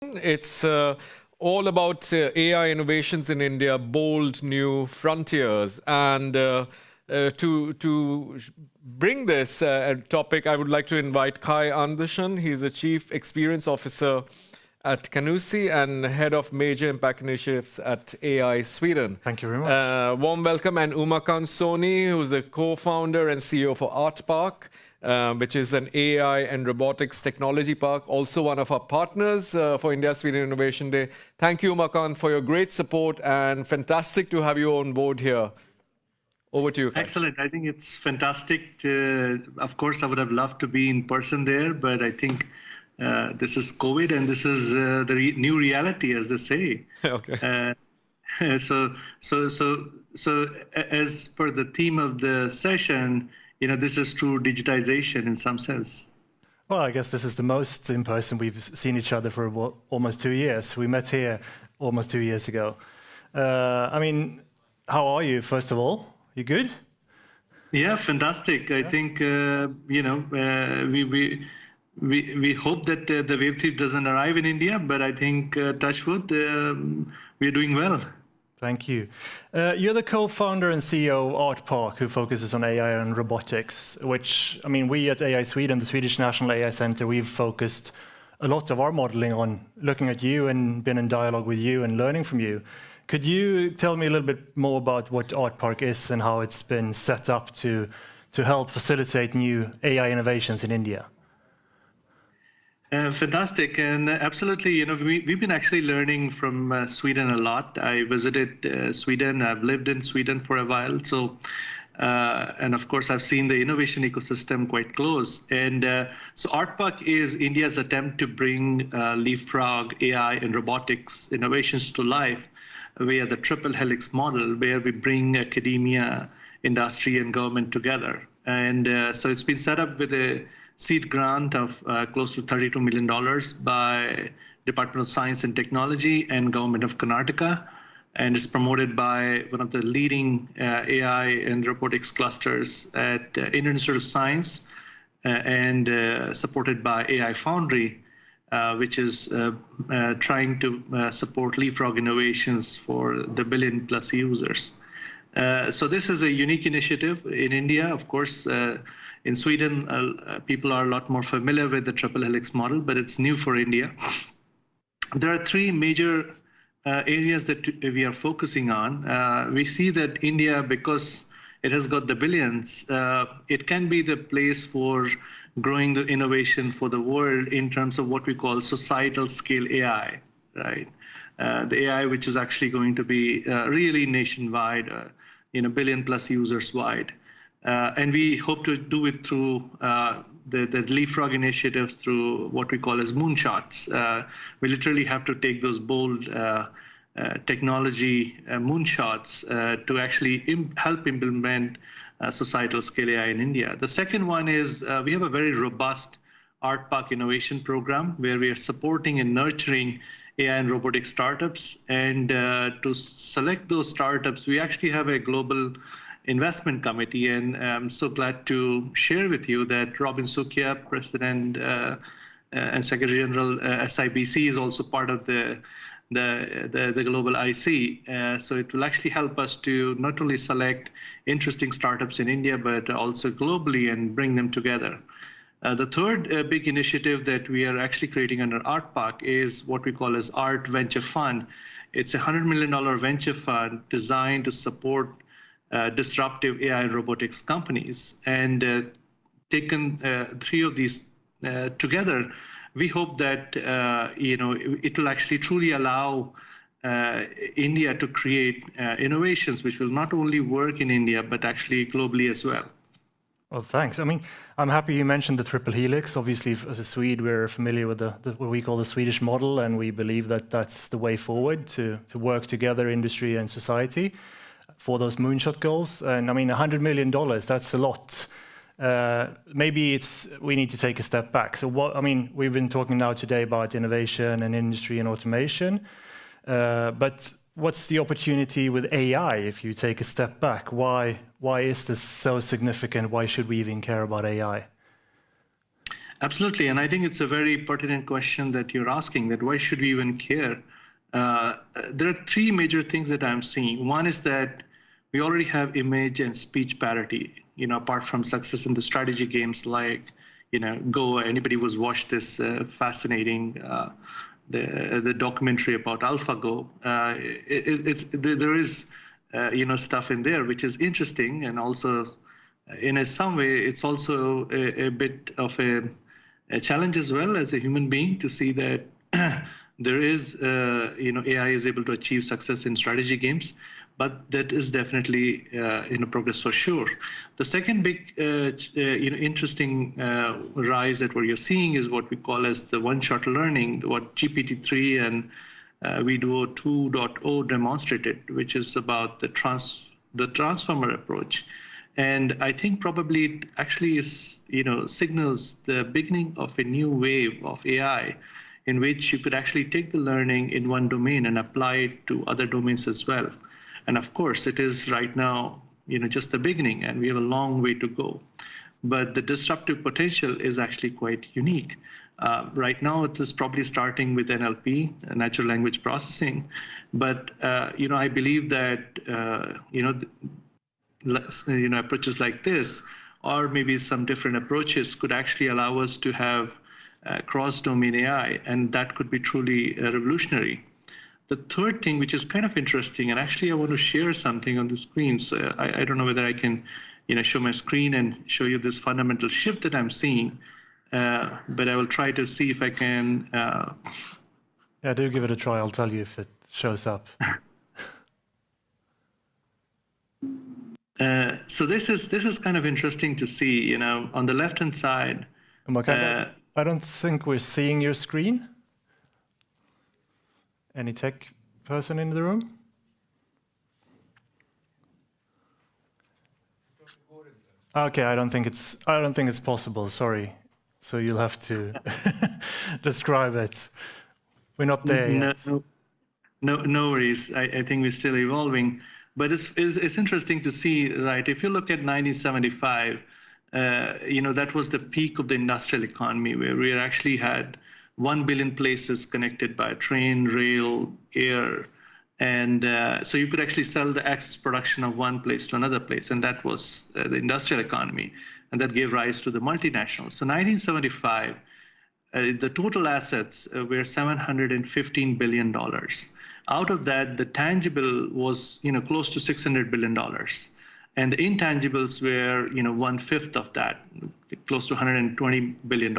It's all about AI innovations in India, bold new frontiers. And to bring this topic, I would like to invite Kai Andersson. He's the Chief Experience Officer at Canusi and Head of Major Impact Initiatives at AI Sweden. Thank you very much. Warm welcome. And Umakant Soni, who's the co-founder and CEO for Artpark, which is an AI and robotics technology park, also one of our partners for India Sweden Innovation Day. Thank you, Umakant, for your great support and fantastic to have you on board here. Over to you, Kai. Excellent. I think it's fantastic. Of course, I would have loved to be in person there, but I think this is COVID and this is the new reality, as they say. Okay. So as per the theme of the session, this is true digitization in some sense. Well, I guess this is the most in person we've seen each other for almost 2 years. We met here almost 2 years ago. I mean, how are you, first of all? You good? Yeah, fantastic. I think, we hope that the wave 3 doesn't arrive in India, but I think, touch wood, we're doing well. Thank you. You're the co-founder and CEO of Artpark, who focuses on AI and robotics, which, I mean, we at AI Sweden, the Swedish National AI Center, we've focused a lot of our modeling on looking at you and been in dialogue with you and learning from you. Could you tell me a little bit more about what Artpark is and how it's been set up to help facilitate new AI innovations in India? Fantastic, and absolutely, we've been actually learning from Sweden a lot. I visited Sweden, I've lived in Sweden for a while, so, and of course I've seen the innovation ecosystem quite close. And so Artpark is India's attempt to bring leapfrog AI and robotics innovations to life via the triple helix model, where we bring academia, industry, and government together. And so it's been set up with a seed grant of close to $32 million by Department of Science and Technology and Government of Karnataka, and it's promoted by one of the leading AI and robotics clusters at Indian Institute of Science and supported by AI Foundry, which is trying to support leapfrog innovations for the billion-plus users. So this is a unique initiative in India. Of course, in Sweden, people are a lot more familiar with the triple helix model, but it's new for India. There are 3 major areas that we are focusing on. We see that India, because it has got the billions, it can be the place for growing the innovation for the world in terms of what we call societal scale AI, right? The AI which is actually going to be really nationwide, billion-plus users wide. And we hope to do it through the leapfrog initiatives, through what we call as moonshots. We literally have to take those bold technology moonshots to actually help implement societal scale AI in India. The second one is we have a very robust Artpark innovation program where we are supporting and nurturing AI and robotic startups. And to select those startups, we actually have a global investment committee, and I'm so glad to share with you that Robin Sukhia, President and Secretary General SIBC, is also part of the global IC. So it will actually help us to not only select interesting startups in India, but also globally and bring them together. The third big initiative that we are actually creating under Artpark is what we call as Art Venture Fund. It's a $100 million venture fund designed to support disruptive AI and robotics companies. And taken 3 of these together, we hope that it will actually truly allow India to create innovations which will not only work in India, but actually globally as well. Well, thanks. I mean, I'm happy you mentioned the triple helix. Obviously, as a Swede, we're familiar with what we call the Swedish model, and we believe that that's the way forward to work together, industry and society, for those moonshot goals. And I mean, $100 million, that's a lot. Maybe we need to take a step back. So we've been talking now today about innovation and industry and automation, but what's the opportunity with AI if you take a step back? Why is this so significant? Why should we even care about AI? Absolutely, and I think it's a very pertinent question that you're asking, that why should we even care? There are three major things that I'm seeing. One is that we already have image and speech parity, apart from success in the strategy games like, Go. Anybody who's watched this fascinating the documentary about AlphaGo, there is stuff in there which is interesting, and also in some way it's also a bit of a challenge as well as a human being to see that there is AI is able to achieve success in strategy games, but that is definitely progress for sure. The second big interesting rise that what you're seeing is what we call as the one-shot learning, what GPT-3 and VDuo 2.0 demonstrated, which is about the transformer approach. And I think probably it actually is, signals the beginning of a new wave of AI in which you could actually take the learning in one domain and apply it to other domains as well. And of course, it is right now, just the beginning, and we have a long way to go. But the disruptive potential is actually quite unique. Right now, it is probably starting with NLP, natural language processing. But, I believe that, approaches like this, or maybe some different approaches, could actually allow us to have cross-domain AI, and that could be truly revolutionary. The third thing, which is kind of interesting, and actually I want to share something on the screen. So I don't know whether I can, show my screen and show you this fundamental shift that I'm seeing, but I will try to see if I can. Yeah, do give it a try. I'll tell you if it shows up. So this is kind of interesting to see, on the left-hand side. I don't think we're seeing your screen. Any tech person in the room? Okay, I don't think it's possible. Sorry. So you'll have to describe it. We're not there yet. No worries. I think we're still evolving. But it's interesting to see, right? If you look at 1975, that was the peak of the industrial economy, where we actually had 1 billion places connected by train, rail, air. And so you could actually sell the excess production of one place to another place. And that was the industrial economy. And that gave rise to the multinationals. So 1975, the total assets were $715 billion. Out of that, the tangible was close to $600 billion. And the intangibles were 1/5 of that, close to $120 billion.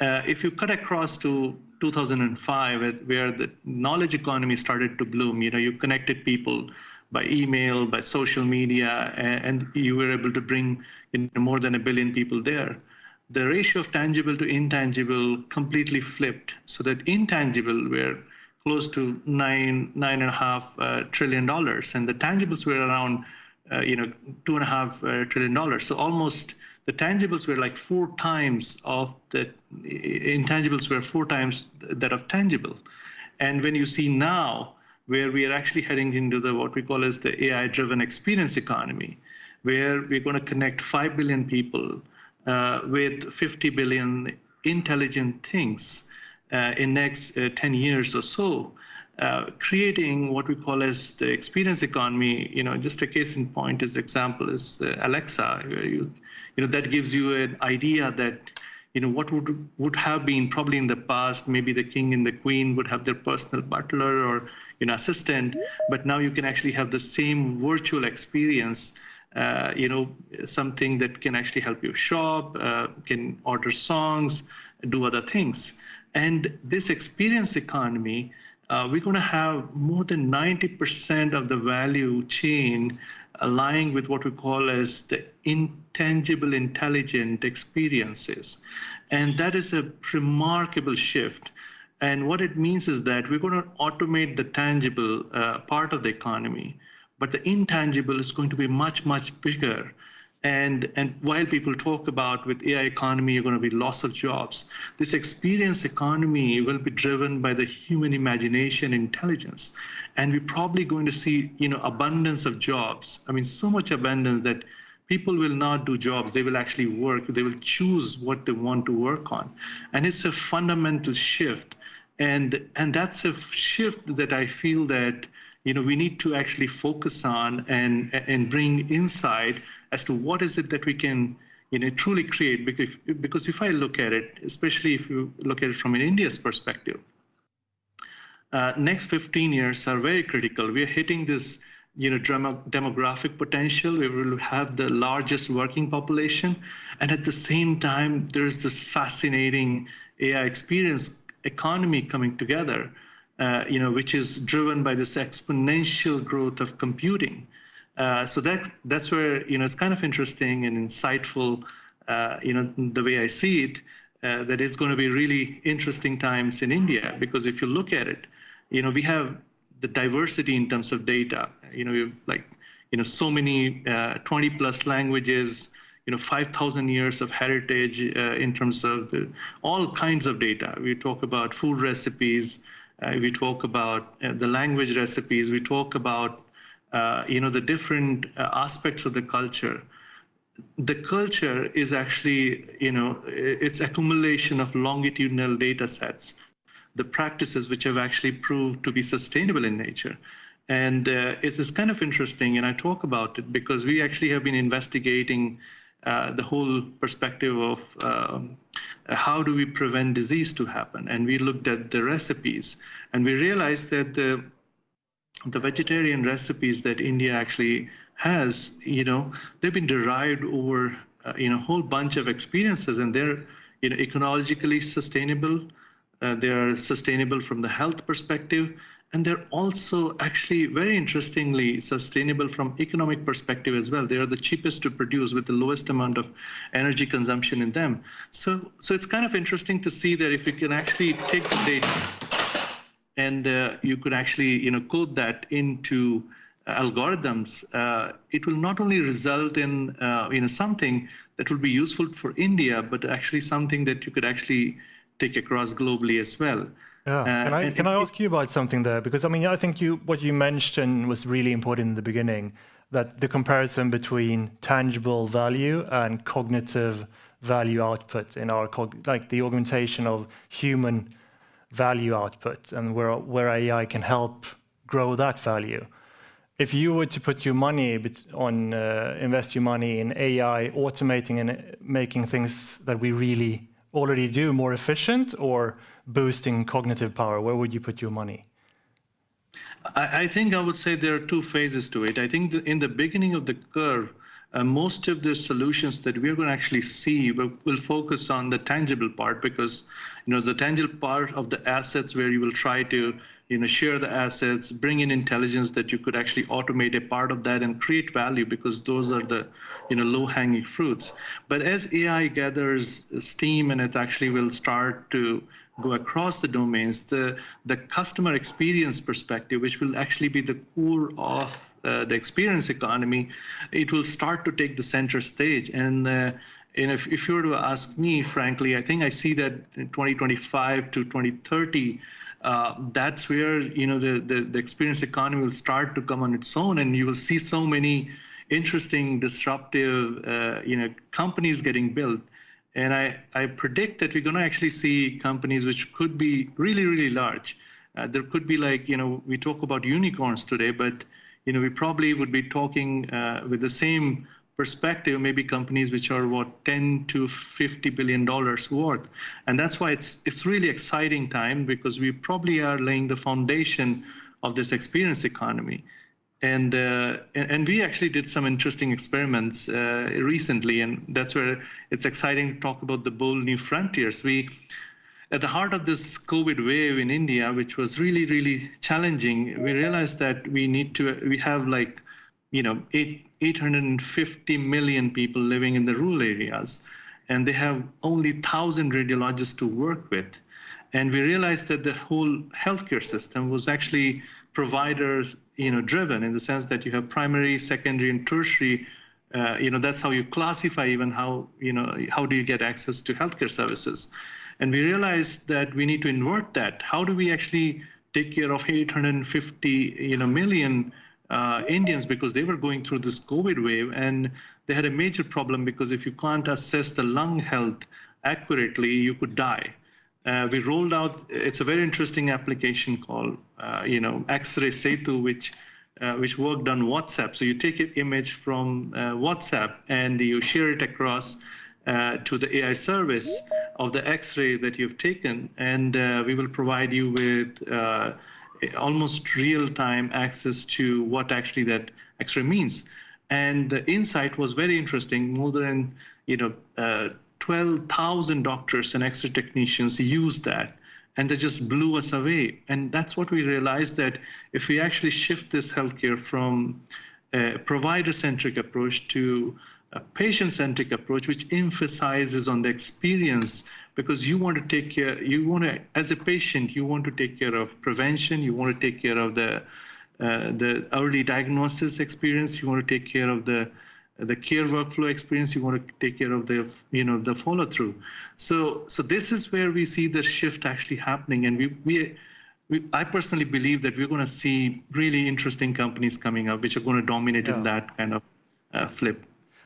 If you cut across to 2005, where the knowledge economy started to bloom, you connected people by email, by social media, and you were able to bring more than 1 billion people there. The ratio of tangible to intangible completely flipped, so that intangible were close to $9.5 trillion, and the tangibles were around $2.5 trillion. So almost the tangibles were like 4 times of the intangibles were 4 times that of tangible. And when you see now, where we are actually heading into what we call as the AI-driven experience economy, where we're going to connect 5 billion people with 50 billion intelligent things in next 10 years or so, creating what we call as the experience economy. Just a case in point is example is Alexa, where that gives you an idea that what would have been probably in the past, maybe the king and the queen would have their personal butler or assistant, but now you can actually have the same virtual experience. Something that can actually help you shop, can order songs, do other things. And this experience economy, we're going to have more than 90% of the value chain lying with what we call as the intangible intelligent experiences. And that is a remarkable shift. And what it means is that we're going to automate the tangible part of the economy, but the intangible is going to be much, much bigger. And while people talk about with AI economy, you're going to be loss of jobs, this experience economy will be driven by the human imagination, intelligence. And we're probably going to see, abundance of jobs. I mean, so much abundance that people will not do jobs. They will actually work. They will choose what they want to work on. And it's a fundamental shift. And that's a shift that I feel that we need to actually focus on and bring insight as to what is it that we can truly create. Because if I look at it, especially if you look at it from an India's perspective, next 15 years are very critical. We are hitting this demographic potential. We will have the largest working population, and at the same time there's this fascinating AI experience economy coming together, which is driven by this exponential growth of computing. So that's where it's kind of interesting and insightful, the way I see it, that it's going to be really interesting times in India, because if you look at it, we have the diversity in terms of data. So many 20 plus languages, 5,000 years of heritage in terms of all kinds of data. We talk about food recipes, we talk about the language recipes, we talk about the different aspects of the culture. The culture is actually, it's accumulation of longitudinal data sets, the practices which have actually proved to be sustainable in nature. And it is kind of interesting, and I talk about it because we actually have been investigating the whole perspective of how do we prevent disease to happen. And we looked at the recipes, and we realized that the vegetarian recipes that India actually has, they've been derived over a whole bunch of experiences, and they're ecologically sustainable. They are sustainable from the health perspective, and they're also actually very interestingly sustainable from economic perspective as well. They are the cheapest to produce with the lowest amount of energy consumption in them. So it's kind of interesting to see that if you can actually take the data and you could actually code that into algorithms, it will not only result in something that will be useful for India, but actually something that you could actually take across globally as well. Yeah. Can I ask you about something there? Because I think what you mentioned was really important in the beginning, that the comparison between tangible value and cognitive value output in our like the augmentation of human value output, and where AI can help grow that value. If you were to put your money invest your money in AI, automating and making things that we really already do more efficient, or boosting cognitive power, where would you put your money? I think I would say there are two phases to it. I think in the beginning of the curve, most of the solutions that we're going to actually see will focus on the tangible part, because the tangible part of the assets, where you will try to share the assets, bring in intelligence that you could actually automate a part of that and create value, because those are the low-hanging fruits. But as AI gathers steam and it actually will start to go across the domains, the customer experience perspective, which will actually be the core of the experience economy, it will start to take the center stage. And if you were to ask me, frankly, I think I see that in 2025 to 2030, that's where the experience economy will start to come on its own, and you will see so many interesting, disruptive companies getting built. And I predict that we're going to actually see companies which could be really, really large. There could be we talk about unicorns today, but we probably would be talking with the same perspective, maybe companies which are $10 to $50 billion worth. And that's why it's really exciting time, because we probably are laying the foundation of this experience economy. And we actually did some interesting experiments recently, and that's where it's exciting to talk about the bold new frontiers. At the heart of this COVID wave in India, which was really, really challenging, we realized that we have 850 million people living in the rural areas, and they have only 1,000 radiologists to work with. And we realized that the whole healthcare system was actually providers, driven, in the sense that you have primary, secondary, and tertiary. That's how you classify even how do you get access to healthcare services. And we realized that we need to invert that. How do we actually take care of 850 million Indians because they were going through this COVID wave, and they had a major problem because if you can't assess the lung health accurately, you could die. We rolled out, it's a very interesting application called, X-ray Setu, which worked on WhatsApp. So you take an image from WhatsApp and you share it across to the AI service of the X-ray that you've taken, and we will provide you with almost real-time access to what actually that X-ray means. And the insight was very interesting. More than 12,000 doctors and X-ray technicians used that, and they just blew us away. And that's what we realized, that if we actually shift this healthcare from a provider-centric approach to a patient-centric approach, which emphasizes on the experience, because you want to take care, as a patient, you want to take care of prevention, you want to take care of the early diagnosis experience, you want to take care of the care workflow experience, you want to take care of the follow through. So this is where we see the shift actually happening, and I personally believe that we're going to see really interesting companies coming up, which are going to dominate in that kind of flip.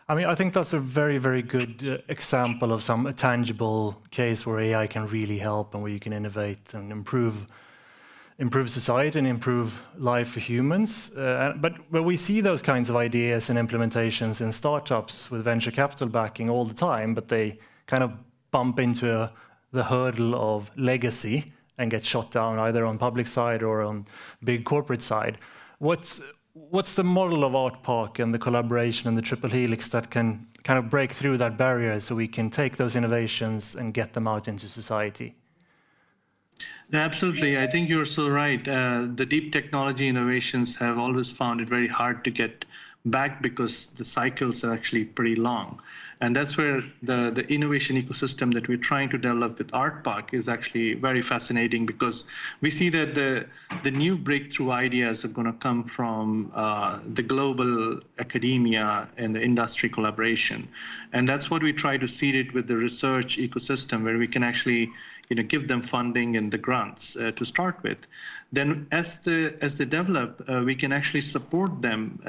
I mean, I think that's a very, very good example of a tangible case where AI can really help and where you can innovate and improve society and improve life for humans. But we see those kinds of ideas and implementations in startups with venture capital backing all the time, but they kind of bump into the hurdle of legacy and get shot down either on public side or on big corporate side. What's the model of Artpark and the collaboration and the triple helix that can kind of break through that barrier so we can take those innovations and get them out into society? Absolutely. I think you're so right. The deep technology innovations have always found it very hard to get back because the cycles are actually pretty long. And that's where the innovation ecosystem that we're trying to develop with Artpark is actually very fascinating, because we see that the new breakthrough ideas are going to come from the global academia and the industry collaboration. And that's what we try to seed it with the research ecosystem, where we can actually give them funding and the grants to start with. Then as they develop, we can actually support them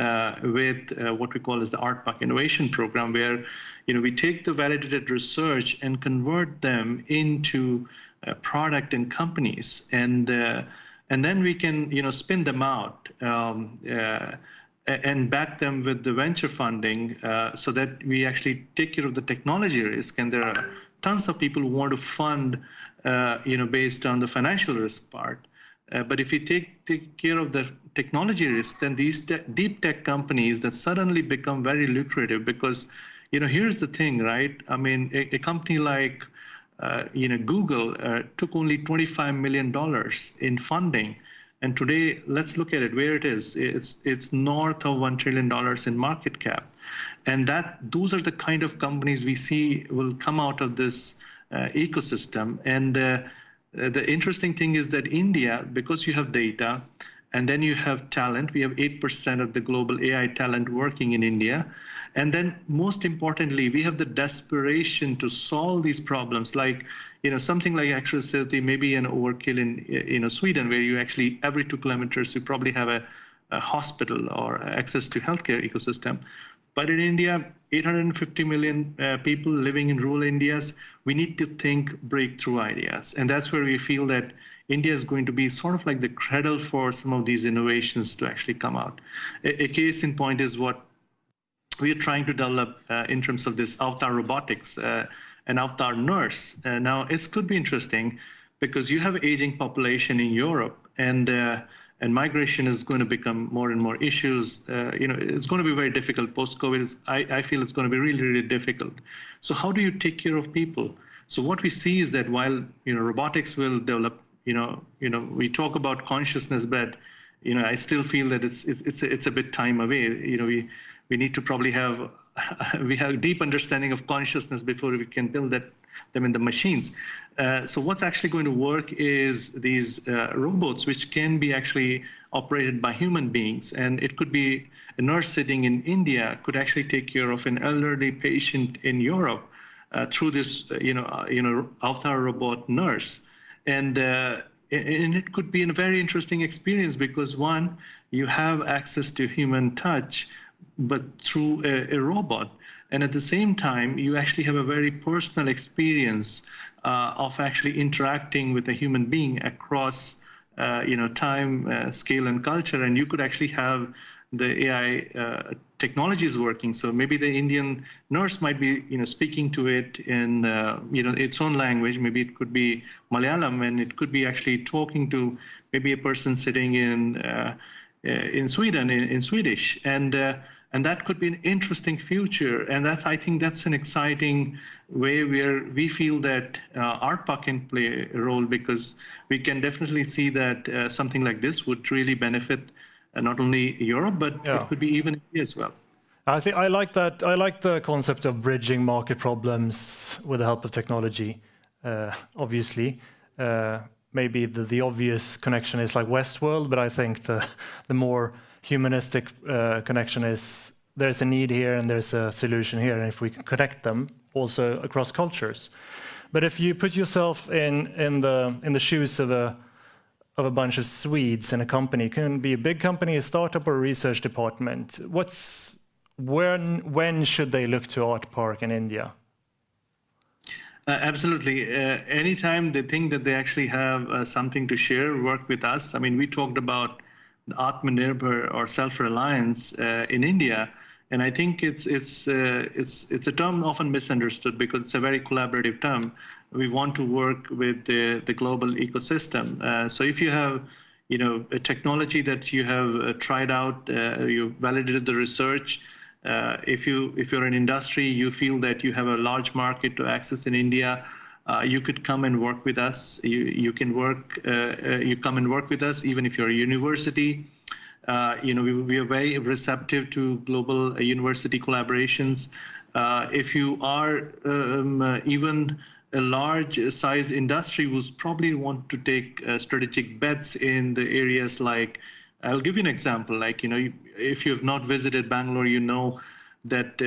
with what we call as the Artpark Innovation Program, where we take the validated research and convert them into product and companies, and then we can spin them out and back them with the venture funding, so that we actually take care of the technology risk. And there are tons of people who want to fund based on the financial risk part. But if you take care of the technology risk, then these deep tech companies that suddenly become very lucrative, because here's the thing, right? I mean, a company like Google took only $25 million in funding, and today let's look at it where it is. It's north of $1 trillion in market cap, and those are the kind of companies we see will come out of this ecosystem. And the interesting thing is that India, because you have data and then you have talent, we have 8% of the global AI talent working in India. And then most importantly, we have the desperation to solve these problems, like something like accessibility, maybe an overkill in Sweden, where you actually every 2 kilometers you probably have a hospital or access to healthcare ecosystem. But in India, 850 million people living in rural Indias, we need to think breakthrough ideas. And that's where we feel that India is going to be sort of like the cradle for some of these innovations to actually come out. A case in point is what we are trying to develop in terms of this avatar robotics, an avatar nurse. Now, it could be interesting because you have aging population in Europe, and migration is going to become more and more issues. It's going to be very difficult post-COVID. I feel it's going to be really, really difficult. So how do you take care of people? So what we see is that while robotics will develop, we talk about consciousness, but I still feel that it's a bit time away. We need to probably have deep understanding of consciousness before we can build them in the machines. So what's actually going to work is these robots, which can be actually operated by human beings. And it could be a nurse sitting in India could actually take care of an elderly patient in Europe through this avatar robot nurse. And and it could be a very interesting experience because one, you have access to human touch, but through a robot. And at the same time, you actually have a very personal experience of actually interacting with a human being across time, scale, and culture. And you could actually have the AI technologies working. So maybe the Indian nurse might be, speaking to it in, its own language. Maybe it could be Malayalam, and it could be actually talking to maybe a person sitting in Sweden in Swedish, and that could be an interesting future. And I think that's an exciting way where we feel that Artpark can play a role, because we can definitely see that something like this would really benefit not only Europe, but it could be even India as well. I think I like that. I like the concept of bridging market problems with the help of technology. Obviously, maybe the obvious connection is like Westworld, but I think the more humanistic connection is there's a need here and there's a solution here, and if we can connect them also across cultures. But if you put yourself in the shoes of a bunch of Swedes in a company, it can be a big company, a startup, or a research department. When should they look to Artpark in India? Absolutely. Anytime they think that they actually have something to share, work with us. I mean, we talked about the Atmanirbhar or self-reliance in India, and I think it's a term often misunderstood because it's a very collaborative term. We want to work with the global ecosystem. So if you have a technology that you have tried out, you validated the research. If you're an industry, you feel that you have a large market to access in India, you could come and work with us. You come and work with us, even if you're a university. We are very receptive to global university collaborations. If you are even a large size industry who's probably want to take strategic bets in the areas like, I'll give you an example, like, if you have not visited Bangalore, that,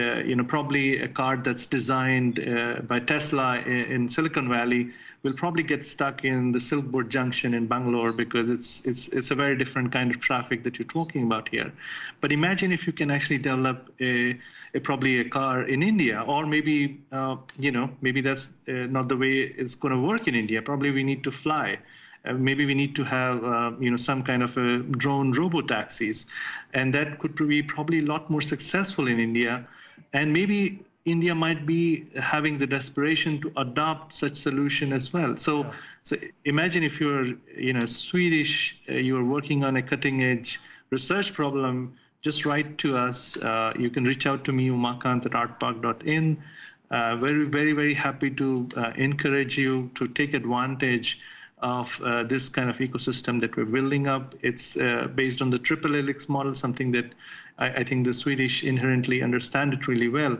probably a car that's designed by Tesla in Silicon Valley will probably get stuck in the Silk Board Junction in Bangalore, because it's a very different kind of traffic that you're talking about here. But imagine if you can actually develop probably a car in India, or maybe, maybe that's not the way it's going to work in India. Probably we need to fly. Maybe we need to have, some kind of a drone robo-taxis, and that could be probably a lot more successful in India. And maybe India might be having the desperation to adopt such solution as well. So imagine if you're, Swedish, you are working on a cutting-edge research problem, just write to us. You can reach out to me, umakant@artpark.in. Very, very, very happy to encourage you to take advantage of this kind of ecosystem that we're building up. It's based on the triple helix model, something that I think the Swedish inherently understand it really well.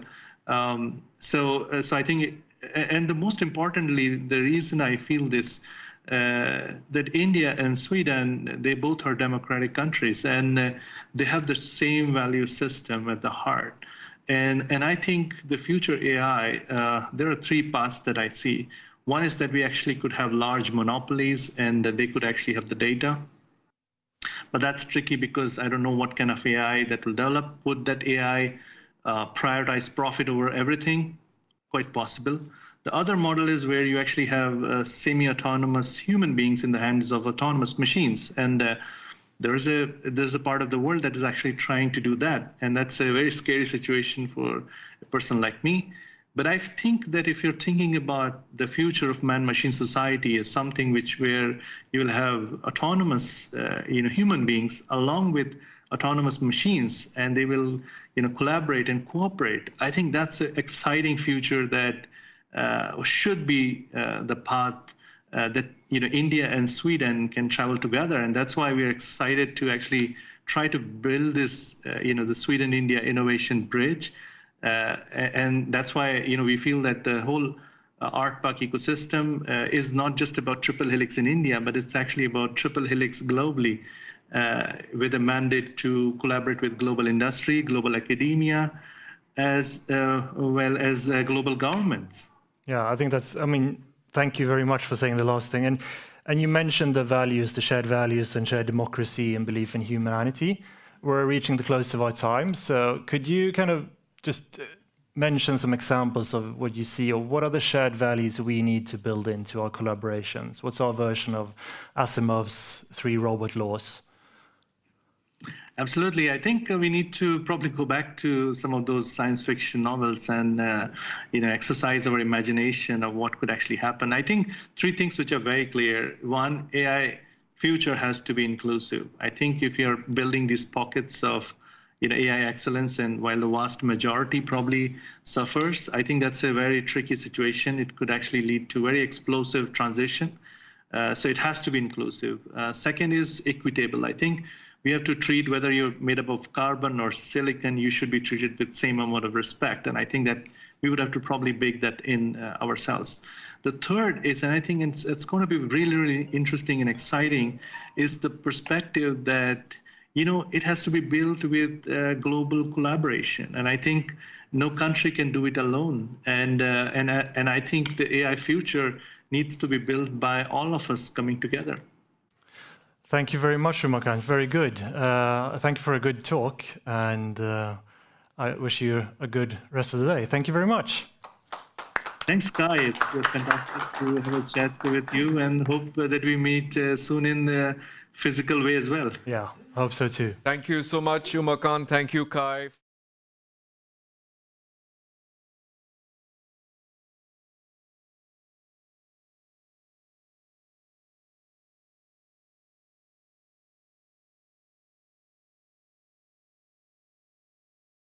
So I think, and the most importantly, the reason I feel this, that India and Sweden, they both are democratic countries, and they have the same value system at the heart. And I think the future AI, there are three paths that I see. One is that we actually could have large monopolies, and that they could actually have the data. But that's tricky because I don't know what kind of AI that will develop. Would that AI prioritize profit over everything? Quite possible. The other model is where you actually have semi-autonomous human beings in the hands of autonomous machines. And there's a part of the world that is actually trying to do that. And that's a very scary situation for a person like me. But I think that if you're thinking about the future of man-machine society as something where you will have autonomous, human beings along with autonomous machines, and they will, collaborate and cooperate. I think that's an exciting future that should be the path that India and Sweden can travel together, and that's why we're excited to actually try to build this, the Sweden-India innovation bridge. And that's why we feel that the whole Artpark ecosystem is not just about triple helix in India, but it's actually about triple helix globally, with a mandate to collaborate with global industry, global academia, as well as global governments. Yeah, I think thank you very much for saying the last thing. And And you mentioned the values, the shared values and shared democracy and belief in humanity. We're reaching the close of our time. So could you kind of just mention some examples of what you see, or what are the shared values we need to build into our collaborations? What's our version of Asimov's 3 robot laws? Absolutely. I think we need to probably go back to some of those science fiction novels and exercise our imagination of what could actually happen. I think 3 things which are very clear. One, AI future has to be inclusive. I think if you're building these pockets of AI excellence, and while the vast majority probably suffers, I think that's a very tricky situation. It could actually lead to very explosive transition. So it has to be inclusive. Second is equitable. I think we have to treat whether you're made up of carbon or silicon, you should be treated with same amount of respect. And I think that we would have to probably bake that in ourselves. The third is, and I think it's going to be really, really interesting and exciting, is the perspective that, it has to be built with global collaboration. And I think no country can do it alone. And I think the AI future needs to be built by all of us coming together. Thank you very much, Umakant. Very good. Thank you for a good talk, and I wish you a good rest of the day. Thank you very much. Thanks, Kai. It's fantastic to have a chat with you, and hope that we meet soon in a physical way as well. Yeah, I hope so too. Thank you so much, Umakant. Thank you, Kai.